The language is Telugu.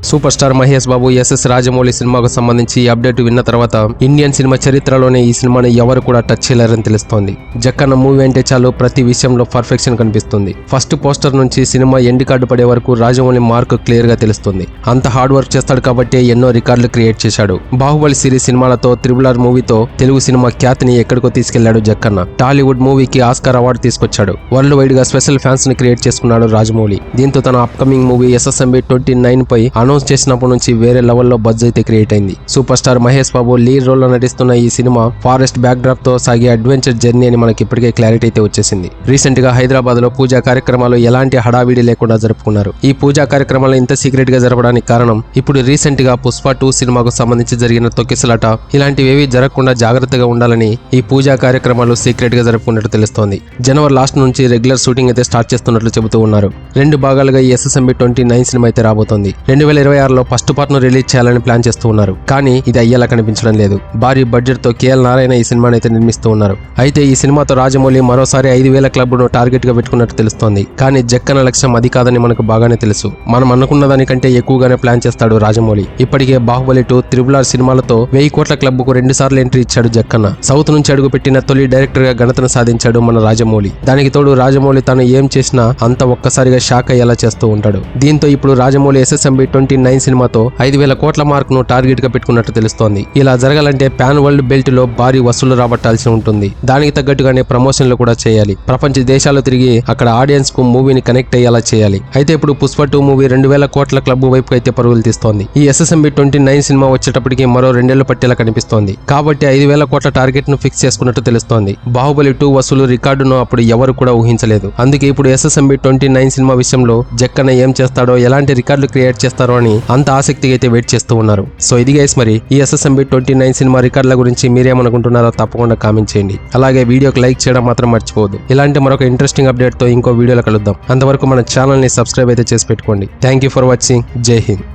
Super star Mahesh Babu SS Rajamouli సినిమాకు సంబంధించి ఈ అప్డేట్ విన్న తర్వాత ఇండియన్ సినిమా చరిత్రలోనే ఈ సినిమాని ఎవరు కూడా టచ్ చేయలేరని తెలుస్తోంది. జక్కన్న మూవీ అంటే చాలు ప్రతి విషయంలో పర్ఫెక్షన్ కనిపిస్తుంది. ఫస్ట్ పోస్టర్ నుంచి సినిమా ఎండ్ కార్డు పడే వరకు రాజమౌళి మార్క్ క్లియర్ గా తెలుస్తుంది. అంత హార్డ్ వర్క్ చేస్తాడు కాబట్టి ఎన్నో రికార్డులు క్రియేట్ చేశాడు. బాహుబలి సిరీస్ సినిమాలతో త్రిబుల్ మూవీతో తెలుగు సినిమా ఖ్యాతిని ఎక్కడికో తీసుకెళ్లాడు జక్కన్న. టాలీవుడ్ మూవీకి ఆస్కార్ అవార్డు తీసుకొచ్చాడు. వరల్డ్ వైడ్ గా స్పెషల్ ఫ్యాన్స్ ని క్రియేట్ చేసుకున్నాడు రాజమౌళి. దీంతో తన అప్కమింగ్ మూవీ SSMB 29 పై అనౌన్స్ చేసినప్పటి నుంచి వేరే లెవెల్లో బజ్ అయితే క్రియేట్ అయింది. Super star Mahesh Babu lead role లో నటిస్తున్న ఈ సినిమా ఫారెస్ట్ బ్యాక్ డ్రాప్ తో సాగే అడ్వెంచర్ జర్నీ అని మనకి ఇప్పటికే క్లారిటీ అయితే వచ్చేసింది. రీసెంట్ గా హైదరాబాద్ లో పూజా కార్యక్రమాలు ఎలాంటి హడావిడి లేకుండా జరుపుకున్నారు. ఈ పూజా కార్యక్రమాలు ఇంత సీక్రెట్ గా జరపడానికి కారణం ఇప్పుడు రీసెంట్ గా పుష్ప 2 సినిమాకు సంబంధించి జరిగిన తొక్కిసలాట ఇలాంటివేవీ జరగకుండా జాగ్రత్తగా ఉండాలని ఈ పూజా కార్యక్రమాలు సీక్రెట్ గా జరుపుకున్నట్టు తెలుస్తోంది. జనవరి లాస్ట్ నుంచి రెగ్యులర్ షూటింగ్ అయితే స్టార్ట్ చేస్తున్నట్లు చెబుతూ ఉన్నారు. 2 భాగాలుగా ఈ SSMB 29 సినిమా అయితే రాబోతోంది. 2026లో ఫస్ట్ పార్ట్ ను రిలీజ్ చేయాలని ప్లాన్ చేస్తూ ఉన్నారు. కానీ ఇది అయ్యేలా కనిపించడం లేదు. భారీ బడ్జెట్ తో KL నారాయణ ఈ సినిమాని అయితే నిర్మిస్తూ ఉన్నారు. అయితే ఈ సినిమాతో రాజమౌళి మరోసారి 5,000 క్లబ్ ను టార్గెట్ గా పెట్టుకున్నట్టు తెలుస్తోంది. కానీ జక్కన లక్ష్యం అది కాదని మనకు బాగానే తెలుసు. మనం అనుకున్న దానికంటే ఎక్కువగానే ప్లాన్ చేస్తాడు రాజమౌళి. ఇప్పటికే బాహుబలి 2 త్రిబుల్ సినిమాలతో 1000 కోట్ల క్లబ్ కు 2 సార్లు ఎంట్రీ ఇచ్చాడు జక్కన్న. సౌత్ నుంచి అడుగుపెట్టిన తొలి డైరెక్టర్ గా ఘనతను సాధించాడు మన రాజమౌళి. దానికి తోడు రాజమౌళి తాను ఏం చేసినా అంత ఒక్కసారిగా షాక్ అయ్యేలా చేస్తూ ఉంటాడు. దీంతో ఇప్పుడు రాజమౌళి SSMB 29 సినిమాతో 5,000 కోట్ల మార్క్ ను టార్గెట్ గా పెట్టుకున్నట్టు తెలుస్తోంది. ఇలా జరగాలంటే పాన్ వరల్డ్ బెల్ట్ లో భారీ వసూలు రాబట్టాల్సి ఉంటుంది. దానికి తగ్గట్టుగానే ప్రమోషన్లు కూడా చేయాలి. ప్రపంచ దేశాలు తిరిగి అక్కడ ఆడియన్స్ కు మూవీని కనెక్ట్ అయ్యేలా చేయాలి. అయితే ఇప్పుడు పుష్ప 2 మూవీ 2,000 కోట్ల క్లబ్ వైపు అయితే పరుగులు తీస్తోంది. ఈ SSMB 29 సినిమా వచ్చేటప్పటికి మరో 2 ఏళ్లు పట్టేలా కనిపిస్తోంది. కాబట్టి 5,000 కోట్ల టార్గెట్ ను ఫిక్స్ చేసుకున్నట్టు తెలుస్తోంది. బాహుబలి 2 వసూలు రికార్డును అప్పుడు ఎవరు కూడా ఊహించలేదు. అందుకే ఇప్పుడు SSMB 29 సినిమా విషయంలో జక్కన్న ఏం చేస్తాడో, ఎలాంటి రికార్డులు క్రియేట్ చేస్తారో అని అంత ఆసక్తిగా అయితే వెయిట్ చేస్తూ ఉన్నారు. సో ఇది గైస్, మరి ఈ SSMB 29 సినిమా రికార్డుల గురించి మీరేమనుకుంటున్నారో తప్పకుండా కామెంట్ చేయండి. అలాగే వీడియోకి లైక్ చేయడం మాత్రం మర్చిపోవద్దు. ఇలాంటి మరొక ఇంట్రెస్టింగ్ అప్డేట్ తో ఇంకో వీడియోలో కలుద్దాం. అంతవరకు మన ఛానల్ ని సబ్స్క్రైబ్ అయితే చేసి పెట్టుకోండి. Thank you for watching. జై హింద్.